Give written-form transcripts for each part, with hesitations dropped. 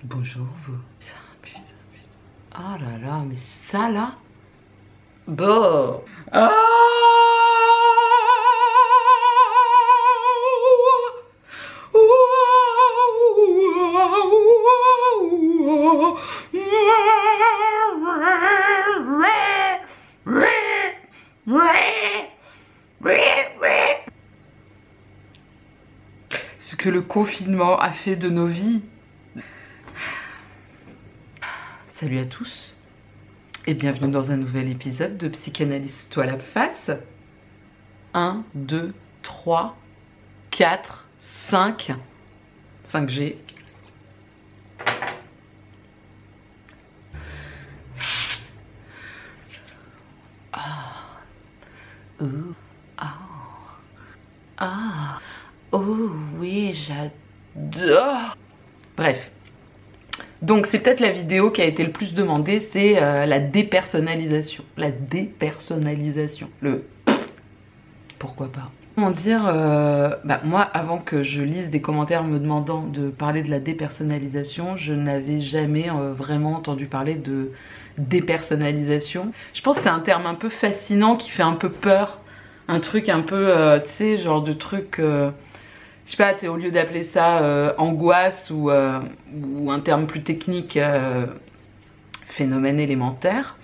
Bonjour vous. Putain, putain. Oh là là, mais ça là. Bon. Ah. Ce que le confinement a fait de nos vies. Salut à tous et bienvenue dans un nouvel épisode de Psychanalyse-toi la face. 1, 2, 3, 4, 5. 5G. Ah. Ah. Ah. Oh oui, j'adore. Bref. Donc c'est peut-être la vidéo qui a été le plus demandée, c'est la dépersonnalisation. La dépersonnalisation. Le pourquoi pas. Comment dire, moi avant que je lise des commentaires me demandant de parler de la dépersonnalisation, je n'avais jamais vraiment entendu parler de dépersonnalisation. Je pense que c'est un terme un peu fascinant qui fait un peu peur. Un truc un peu, tu sais, genre de truc... je sais pas, au lieu d'appeler ça angoisse ou un terme plus technique, phénomène élémentaire.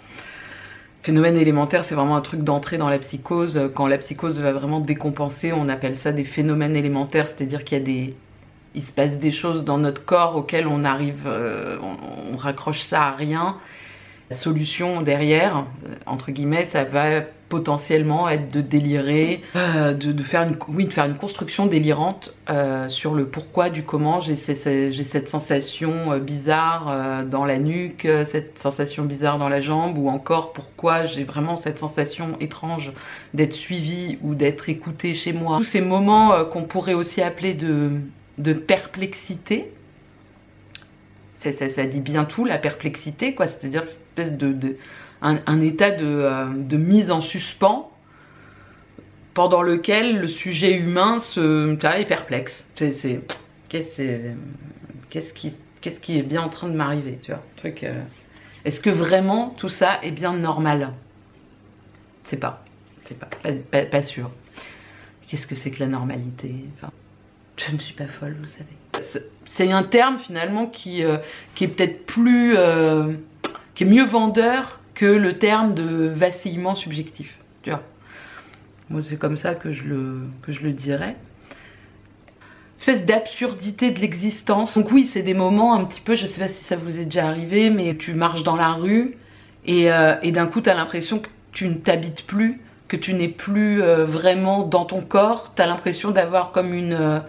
Phénomène élémentaire, c'est vraiment un truc d'entrée dans la psychose. Quand la psychose va vraiment décompenser, on appelle ça des phénomènes élémentaires, c'est-à-dire il se passe des choses dans notre corps auxquelles on arrive, on raccroche ça à rien. La solution derrière, entre guillemets, ça va potentiellement être de délirer, de faire une construction délirante sur le pourquoi du comment. J'ai cette sensation bizarre dans la nuque, cette sensation bizarre dans la jambe, ou encore pourquoi j'ai vraiment cette sensation étrange d'être suivie ou d'être écoutée chez moi. Tous ces moments qu'on pourrait aussi appeler de perplexité. Ça dit bien tout, la perplexité, quoi. C'est-à-dire cette espèce un état de mise en suspens pendant lequel le sujet humain est perplexe. Qu'est-ce qui est bien en train de m'arriver, tu vois, truc. Est-ce que vraiment tout ça est bien normal? C'est pas sûr. Qu'est-ce que c'est que la normalité? Enfin, je ne suis pas folle, vous savez. C'est un terme finalement qui est peut-être plus... qui est mieux vendeur que le terme de vacillement subjectif. Tu vois. Moi c'est comme ça que je le dirais. Espèce d'absurdité de l'existence. Donc oui, c'est des moments un petit peu, je sais pas si ça vous est déjà arrivé, mais tu marches dans la rue et d'un coup tu as l'impression que tu ne t'habites plus, que tu n'es plus vraiment dans ton corps. Tu as l'impression d'avoir comme une...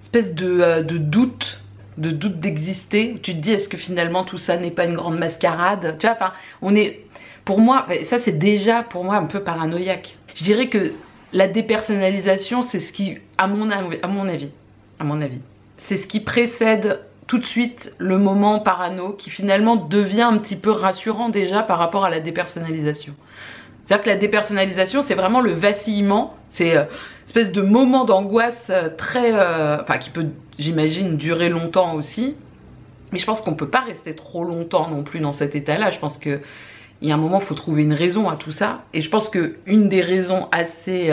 espèce de doute d'exister, où tu te dis est-ce que finalement tout ça n'est pas une grande mascarade, tu vois, enfin on est, pour moi, ça c'est déjà pour moi un peu paranoïaque. Je dirais que la dépersonnalisation c'est ce qui, à mon avis, c'est ce qui précède tout de suite le moment parano qui finalement devient un petit peu rassurant déjà par rapport à la dépersonnalisation. C'est-à-dire que la dépersonnalisation c'est vraiment le vacillement, c'est espèce de moment d'angoisse très... enfin qui peut, j'imagine, durer longtemps aussi. Mais je pense qu'on ne peut pas rester trop longtemps non plus dans cet état-là. Je pense qu'il y a un moment, il faut trouver une raison à tout ça. Et je pense qu'une des raisons assez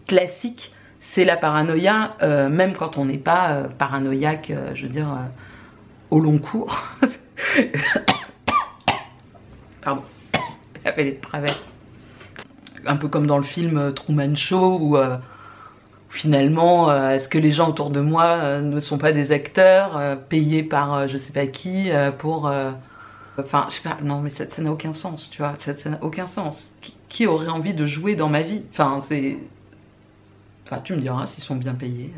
classiques, c'est la paranoïa, même quand on n'est pas paranoïaque, je veux dire, au long cours. Pardon, elle fait des travers. Un peu comme dans le film Truman Show, où... finalement, est-ce que les gens autour de moi ne sont pas des acteurs payés par je sais pas qui pour... Enfin, je sais pas, non mais ça n'a aucun sens, tu vois, ça n'a aucun sens. Qui aurait envie de jouer dans ma vie? Enfin, c'est... Enfin, tu me diras s'ils sont bien payés.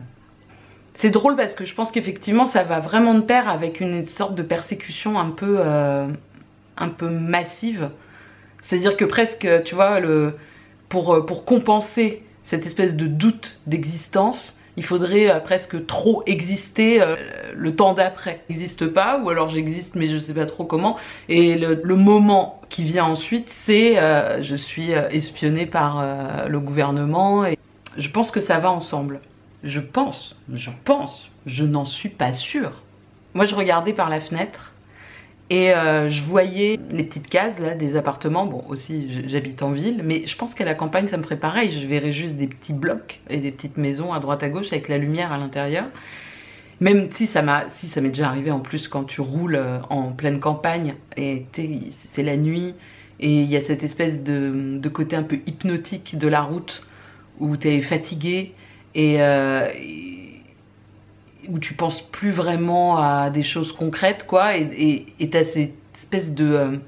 C'est drôle parce que je pense qu'effectivement, ça va vraiment de pair avec une sorte de persécution un peu massive. C'est-à-dire que presque, tu vois, pour compenser cette espèce de doute d'existence, il faudrait presque trop exister le temps d'après. J'existe pas, ou alors j'existe mais je sais pas trop comment. Et le moment qui vient ensuite, c'est je suis espionnée par le gouvernement. Et je pense que ça va ensemble. Je pense, je n'en suis pas sûre. moi je regardais par la fenêtre et je voyais les petites cases là des appartements. Bon, aussi j'habite en ville, mais je pense qu'à la campagne ça me ferait pareil. Je verrais juste des petits blocs et des petites maisons à droite à gauche avec la lumière à l'intérieur. Même si ça m'est déjà arrivé en plus quand tu roules en pleine campagne et c'est la nuit et il y a cette espèce de côté un peu hypnotique de la route où tu es fatigué et où tu penses plus vraiment à des choses concrètes, quoi, et t'as cette espèce de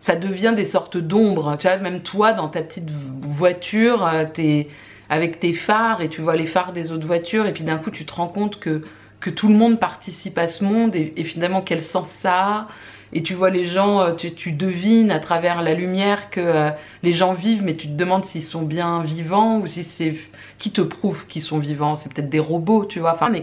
ça devient des sortes d'ombres, tu vois. Même toi dans ta petite voiture, t'es avec tes phares et tu vois les phares des autres voitures et puis d'un coup tu te rends compte que tout le monde participe à ce monde et finalement quel sens ça a. Et tu vois les gens, tu devines à travers la lumière que les gens vivent, mais tu te demandes s'ils sont bien vivants ou si c'est... Qui te prouve qu'ils sont vivants? C'est peut-être des robots, tu vois. Enfin, mais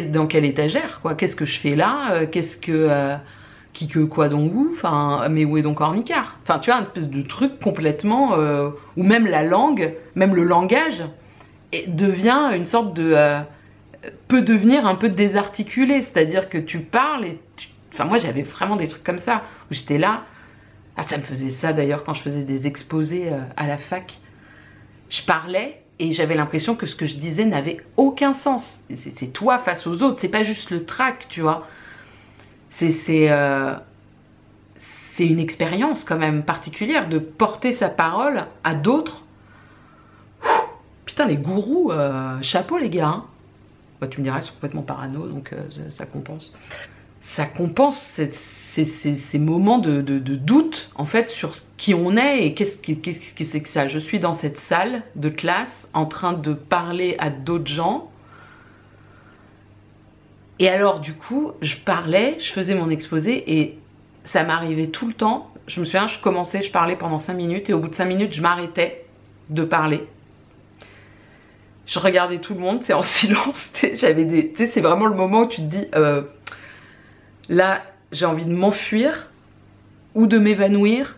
dans quelle étagère, quoi? Qu'est-ce que je fais là? Qui que quoi donc où? Enfin, mais où est donc Ornicard? Enfin, tu vois, une espèce de truc complètement... ou même la langue, même le langage, devient une sorte de... peut devenir un peu désarticulé. C'est-à-dire que tu parles et... Enfin, moi, j'avais vraiment des trucs comme ça, où j'étais là... Ah, ça me faisait ça, d'ailleurs, quand je faisais des exposés à la fac. Je parlais et j'avais l'impression que ce que je disais n'avait aucun sens. C'est toi face aux autres, c'est pas juste le trac, tu vois. C'est une expérience quand même particulière de porter sa parole à d'autres. Putain, les gourous, chapeau les gars. Hein. Bah, tu me diras, ils sont complètement parano, donc ça compense. Ça compense ces moments de doute en fait sur qui on est et qu'est-ce que c'est que ça. Je suis dans cette salle de classe en train de parler à d'autres gens et alors du coup je parlais, je faisais mon exposé et ça m'arrivait tout le temps. Je me souviens, je parlais pendant 5 minutes et au bout de 5 minutes je m'arrêtais de parler. Je regardais tout le monde, c'est en silence, c'est vraiment le moment où tu te dis là j'ai envie de m'enfuir ou de m'évanouir.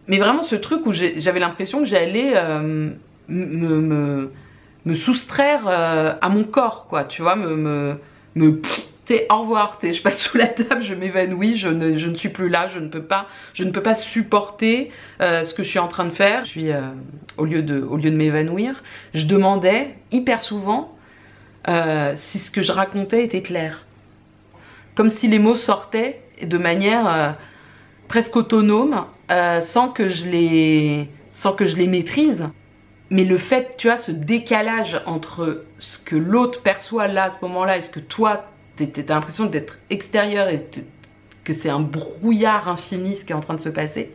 Mais vraiment ce truc où j'avais l'impression que j'allais me soustraire à mon corps, quoi. Tu vois, au revoir, je passe sous la table, je m'évanouis, je ne suis plus là, je ne peux pas supporter ce que je suis en train de faire. Au lieu de m'évanouir, je demandais hyper souvent si ce que je racontais était clair. Comme si les mots sortaient de manière presque autonome, sans que je les maîtrise. Mais le fait, tu vois, ce décalage entre ce que l'autre perçoit là, à ce moment-là, et ce que toi, t'as l'impression d'être extérieur et que c'est un brouillard infini ce qui est en train de se passer,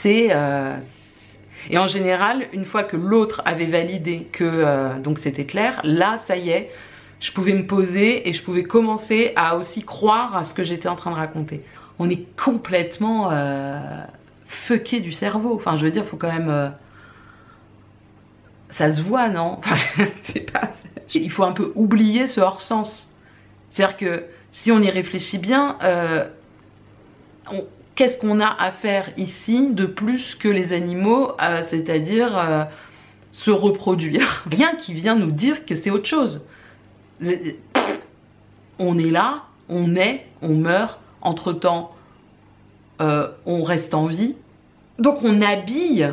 et en général, une fois que l'autre avait validé que donc c'était clair, là, ça y est, je pouvais me poser et je pouvais commencer à aussi croire à ce que j'étais en train de raconter. On est complètement fucké du cerveau. Enfin, je veux dire, il faut quand même... ça se voit, non? Enfin, je sais pas. Il faut un peu oublier ce hors-sens. C'est-à-dire que si on y réfléchit bien, qu'est-ce qu'on a à faire ici de plus que les animaux, c'est-à-dire se reproduire? Rien qui vient nous dire que c'est autre chose. On est là, on meurt, entre-temps on reste en vie. Donc on habille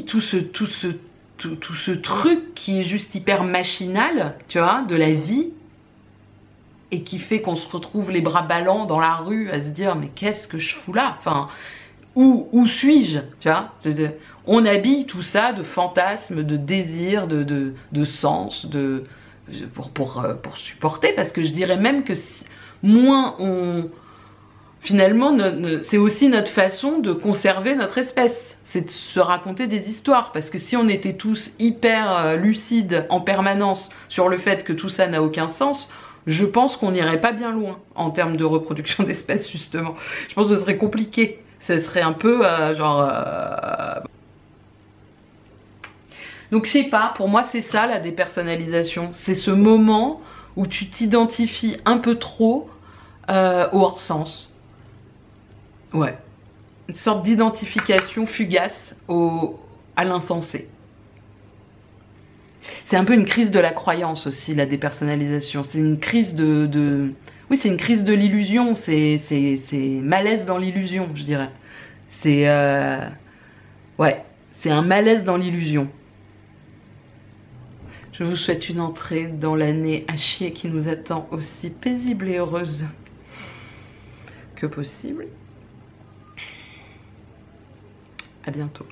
tout ce truc qui est juste hyper machinal, tu vois, de la vie, et qui fait qu'on se retrouve les bras ballants dans la rue à se dire mais qu'est-ce que je fous là? Enfin, où suis-je? Tu vois, on habille tout ça de fantasmes, de désirs, de sens, pour supporter, parce que je dirais même que moins on... Finalement, c'est aussi notre façon de conserver notre espèce, c'est de se raconter des histoires, parce que si on était tous hyper lucides en permanence sur le fait que tout ça n'a aucun sens, je pense qu'on n'irait pas bien loin en termes de reproduction d'espèces, justement. Je pense que ce serait compliqué, ça serait un peu Donc je sais pas, pour moi c'est ça la dépersonnalisation, c'est ce moment où tu t'identifies un peu trop au hors-sens. Ouais, une sorte d'identification fugace à l'insensé. C'est un peu une crise de la croyance aussi, la dépersonnalisation. C'est une crise oui, c'est une crise de l'illusion, c'est malaise dans l'illusion, je dirais. C'est... ouais, c'est un malaise dans l'illusion. Je vous souhaite une entrée dans l'année à chier qui nous attend aussi paisible et heureuse que possible. À bientôt.